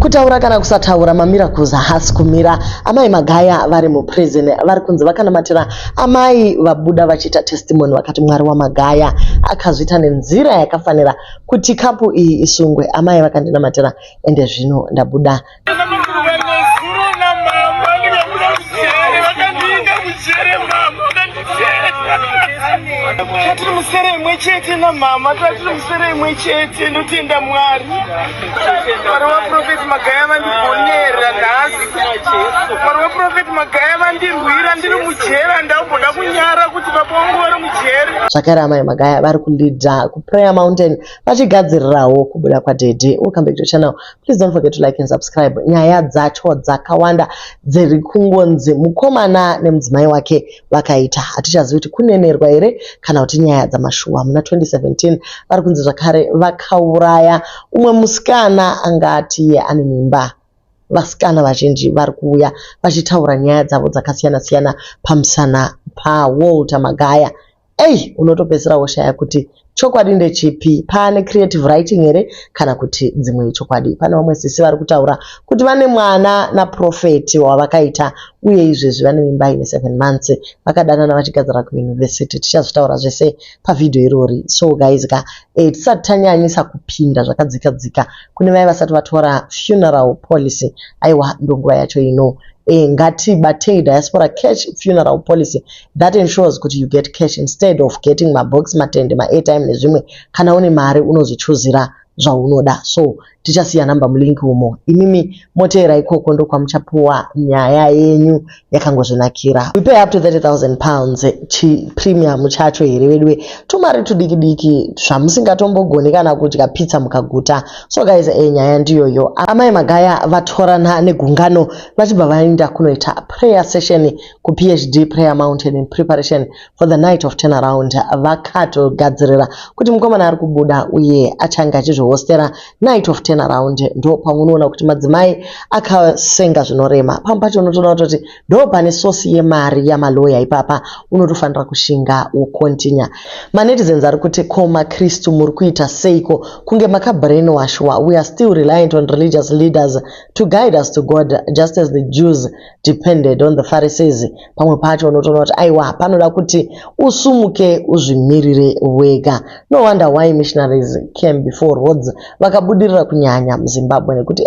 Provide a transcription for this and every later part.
Kutaura kana kusataura mamiracles haasi kumira. Amai Magaya vari muprison vari kunzi vakanamatira amai vabuda vachiita testimony vakati Mwari waMagaya akazviita nenzira yakafanira kuti kapu iyi isungwe. Amai vakandinamatira ende zvino ndabuda. Tiri musere imwe chete namama, tiri musere imwe chete ndotenda Mwari. Mwari waProfeti Magaya vandigonera nhasi. Mwari waProfeti Magaya vandirwira ndiri mujera ndamboda kunyara kuti baba vangu vari mujera. Zvakare amai Magaya vari kulidha kuPrayer Mountain vachigadzirirawo kubuda kwaDhedhe. Welcome back to the channel. Please don't forget to like and subscribe. Nyaya dzacho dzakawanda dziri kungonzi mukomana nemudzimai wake vakaita. Hatichazivi kuti kunenerwa here kana kuti nyaya dzamashuwa. Muna 2017 vari kunzi zvakare vakauraya umwe musikana angati ane mimba. Vasikana vazhinji vari kuuya vachitaura nyaya dzavo dzakasiyana siyana pamusana paWalter Magaya. Unotopedzisira woshaya kuti chokwadi ndechipi, pane creative writing here kana kuti dzimwe chokwadi. Pane vamwe sisi vari kutaura kuti vane mwana naprofeti wavakaita uye izvezvi vane mimba ine 7 months vakadanana vachigadzira kuyunivhesiti. Tichazvitaura zvese pavidhio irori. So guys tisati tanyanyisa kupinda zvakadzika dzika kune vai vasati vatora funeral policy. Aiwa ndonguva yacho ino. Ngatibatei diaspora cash funeral policy that ensures kuti you get cash instead of getting mabox matende ma-airtime nezvimwe. Kana une mari unozvichuzira zvaunoda. So tichasiya namba mulinki umo. Imimi moteera ikoko ndo kwamuchapuwa nyaya yenyu yakangozvinakira. We pay up to 30,000 pounds premium chacho here wedwe. Tumari tudiki zvamusingatombogoni kana kudya pizza mukaguta. So guys nyaya ndiyoyo. Amai Magaya vatorana negungano vachibva vaenda kunoita prayer session ku PhD Prayer Mountain in preparation for the night of turnaround. Vakatogadzirira kuti mukomana ari kubuda uye achanga achizvohostera night of turnaround. Ndo pamunoona kuti madzimai akasenga zvinorema. Pamwe pacho unotoona kuti ndo pane sosi yemari yamaloya ipapa unotofanira kushinga wokontinya. Manetizens ari kuti koma Kristu muri kuita seiko kunge makabrainwashwa. We are still reliant on religious leaders to guide us to God just as the Jews depended on the Pharisees. Pamwe pacho unotoona kuti aiwa panoda kuti usumuke uzvimirire wega. No wonder why missionaries came before roads vakabudirira kunyanya muZimbabwe nekuti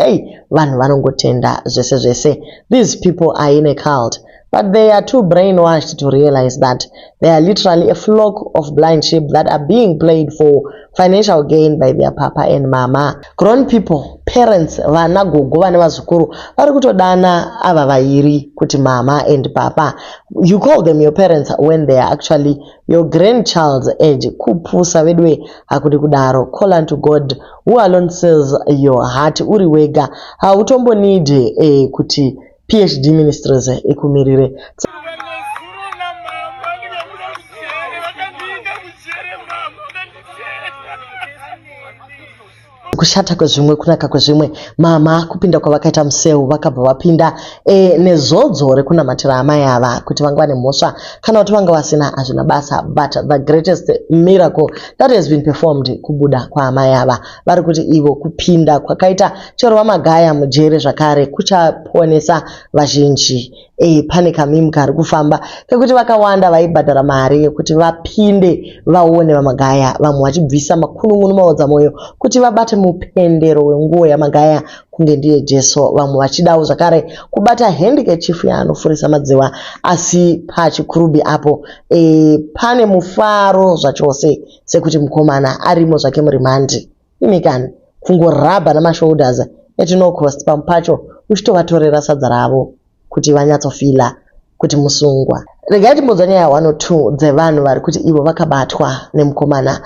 vanhu vanongotenda zvese zvese. These people are in a cult, but they are too brainwashed to realize that they are literally a flock of blind sheep that are being played for financial gain by their papa and mama. Grown people, parents, vana gogo vane vazukuru vari kutodana ava vairi kuti mama and papa. You call them your parents when they are actually your grandchild's age. Kupusa vedwe hakudi kudaro. Call unto God who alone says your heart uri wega. Hautombo need kuti PhD ministries ikumirire. Kushata kwezvimwe kunaka kwezvimwe. Mama kupinda kwavakaita museu vakabva vapinda nezodzo rekunamatira amai ava kuti vanga vane mhosva kana kuti vanga vasina hazvina basa. But the greatest miracle that has been performed kubuda kwaamai ava. Vari kuti ivo kupinda kwakaita chero vaMagaya mujere zvakare kuchaponesa vazhinji. Pane kamimi kari kufamba kekuti vakawanda vaibhadhara mari yekuti vapinde vaone vaMagaya, vamwe vachibvisa makunun'unu maodza moyo kuti vabate mupendero wenguo yaMagaya kunge ndiye Jesu. Vamwe vachidawo zvakare kubata handkerchief yaanofurisa madziva. Asi pachikurubi apo pane mufaro zvachose sekuti mukomana arimo zvake murimandi. Imikani kungorabha namashoulders at no cost. Pamwe pacho uchitovatorera sadza ravo kuti vanyatsofila kuti musungwa. Regai timbodza nyaya 1 or 2 dzevanhu vari kuti ivo vakabatwa nemukomana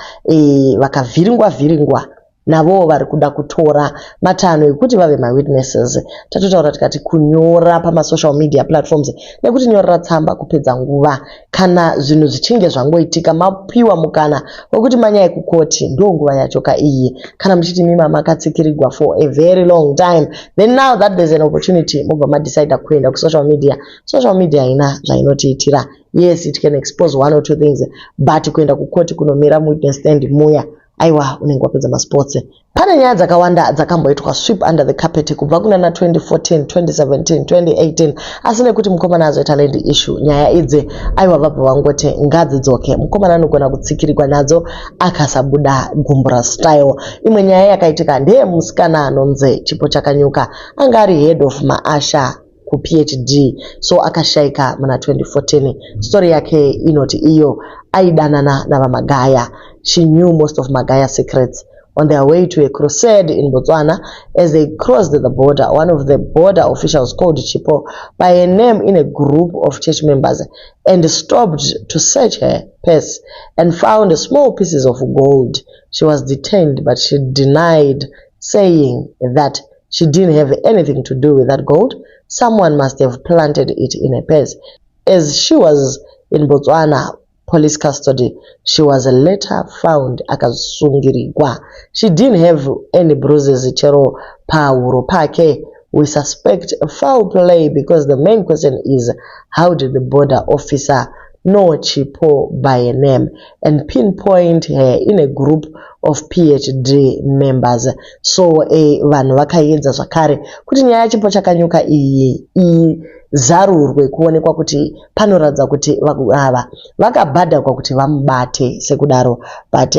vakavhiringwa navo vari kuda kutora matanho ekuti vave mawitnesses. Tatotaura tikati kunyora pamasocial media platforms nekuti nyorera tsamba kupedza nguva. Kana zvinhu zvichinge zvangoitika mapiwa mukana wekuti manyaya kukoti ndo nguva yacho iyi. Kana muchiti mima makatsikirigwa for a very long time, then now that there's an opportunity mobva madecide kuenda kusocial media. Social media ina zvainotiitira. Yes, it can expose 1 or 2 things, but kuenda kukoti kunomira witness stand muya aiwa unenge wapedza masports. Pane nyaya dzakawanda dzakamboitwa sweep under the carpet kubva kuna na 2014, 2017, 2018 asi nekuti mukomana azoita land issue nyaya idzi aiwa vabva vangoti ngadzidzoke. Mukomana anogona kutsikirikwa nadzo akasabuda Gumbura style. Imwe nyaya yakaitika ndeye musikana anonzi Chipo Chakanyuka anga ari head of maasha ku PhD so akashaika muna 2014. Story yake inoti iyo aidanana navamagaya. She knew most of Magaya secrets. On their way to a crusade in Botswana, as they crossed the border, one of the border officials called Chipo by a name in a group of church members and stopped to search her purse and found small pieces of gold. She was detained, but she denied, saying that she didn't have anything to do with that gold. Someone must have planted it in a purse. As she was in Botswana police custody, she was later found akasungirigwa. She didn't have any bruises chero pahuro pake. We suspect foul play because the main question is how did the border officer know Chipo by a name and pinpoint her in a group of PhD members. So vanhu vakaedza zvakare kuti nyaya ya Chipo Chakanyuka iyi zarurwe kuonekwa kuti panoratidza kuti ava vakabhadhakwa kuti vamubate sekudaro but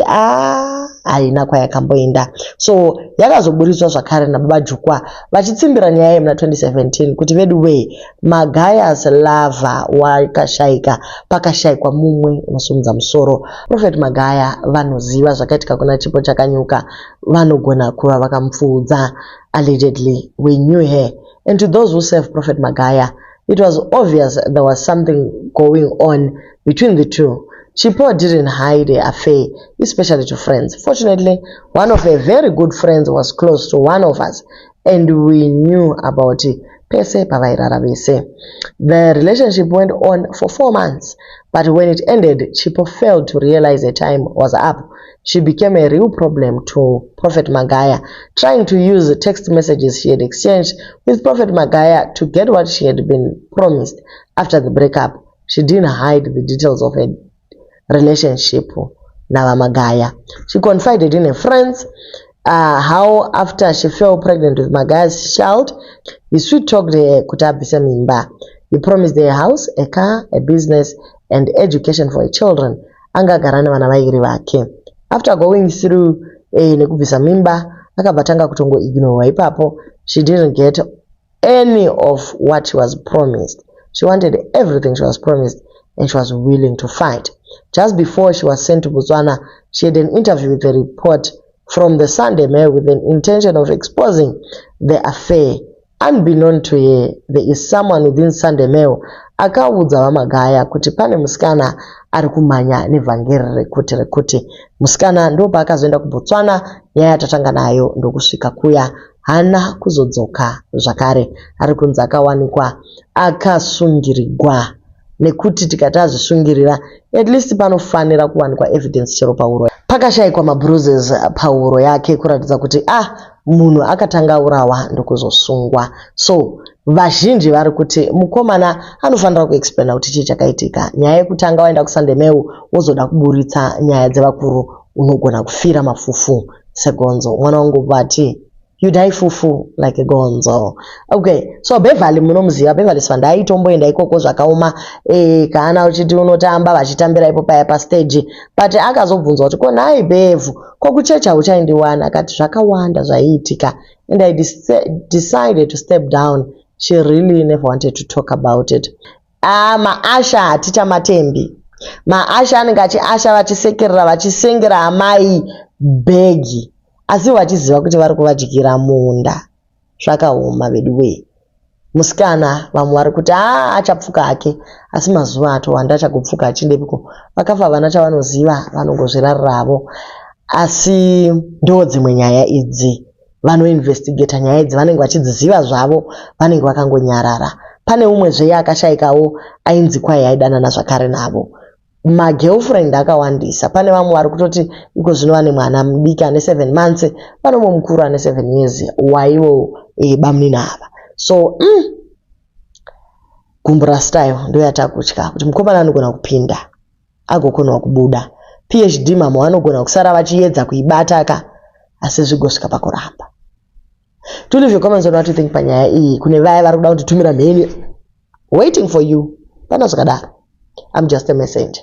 haina kwayakamboenda. So yakazoburitswa zvakare nababa Jukwa vachitsimbira nyaya yemuna 2017 kuti veduwe Magaya's lava wakashaika pakashaikwa mumwe unosumudza musoro. Prophet Magaya vanoziva zvakaitika kuna Chipo Chakanyuka vanogona kuva vakamupfuudza. Allegedly we knew her. And to those who serve Prophet Magaya, it was obvious there was something going on between the two. Chipo didn't hide her affair, especially to friends. Fortunately, one of her very good friends was close to one of us, and we knew about it. The relationship went on for 4 months, but when it ended, Chipo failed to realize her time was up. She became a real problem to Prophet Magaya, trying to use the text messages she had exchanged with Prophet Magaya to get what she had been promised after the breakup. She didn't hide the details of her relationship with Magaya. She confided in her friends how after she fell pregnant with Magaya's child, he sweet-talked her kuti abvise mimba. He promised her a house, a car, a business, and education for her children. Angagara nevana vairi vake. After going through nekubvisa mimba, akabatanga kutongo ignore ipapo. She didn't get any of what she was promised. She wanted everything she was promised and she was willing to fight. Just before she was sent to Botswana, she had an interview with a report from the Sunday Mail with an intention of exposing the affair. Unbeknown to her, there is someone within Sunday Mail akaudza vamagaya kuti pane musikana ari kumhanya nevhangeri rekuti musikana ndo paakazoenda kuBotswana. Nyaya yatatanga nayo ndokusvika kuya hana kuzodzoka zvakare. Ari kunzi akawanikwa akasungirigwa nekuti tikati azvisungirira at least panofanira kuwanikwa evidence chero pauro. Pakashayikwa mabruises pauro yake kuratidza kuti munhu akatanga urawa ndokuzosungwa. So vazhinji vari kuti mukomana anofanira kuexplaina kuti chii chakaitika. Nyaya yekutanga waenda kuSunday Mail wozoda kuburitsa nyaya dzevakuru unogona kufira mafufu segonzo. Mwana wangu vati you die fufu like a gonzo. Okay, so Beverly munomuziva. Beverly Sivandai tomboenda ikoko zvakaoma kana uchiti unotamba vachitambira ipo paya pastage but akazobvunzwa kuti ko nhai Bevu kokuchecha uchaindiwana akati zvakawanda zvaiitika and I decided to step down. She really never wanted to talk about it. Maasha hatichamatembi. Maasha anenge achiasha vachisekerera vachisengera amai bhegi asi vachiziva kuti vari kuvadyira munda. Zvakaoma veduwe. Musikana vamwe vari kuti achapfuka hake asi mazuva atowanda achagopfuka achindepiko. Vakafa vana chavanoziva vanongozviraravo. Asi ndo dzimwe nyaya idzi vanoinvestigata nyaya idzi vanenge vachidziziva zvavo vanenge vakangonyarara. Pane umwe zveye akashayikawo ainzi kwai aidanana zvakare navo. Magirlfriend akawandisa. Pane vamwe vari kutoti iko zvino vane mwana mudiki ane 7 months, panomwe mukuru ane 7 years waiwo bamuninava. So Gumbura style ndo yatakutya kuti mukomana anogona kupinda agokonwa kubuda. PhD mamwe vanogona kusara vachiedza kuibata asi zvigosvika pakuramba. Do leave your comments on what you think panyaya iyi. Kune vaya vari kuda kunditumira mheni. Waiting for you. Pana zvakadaro. I'm just a messenger.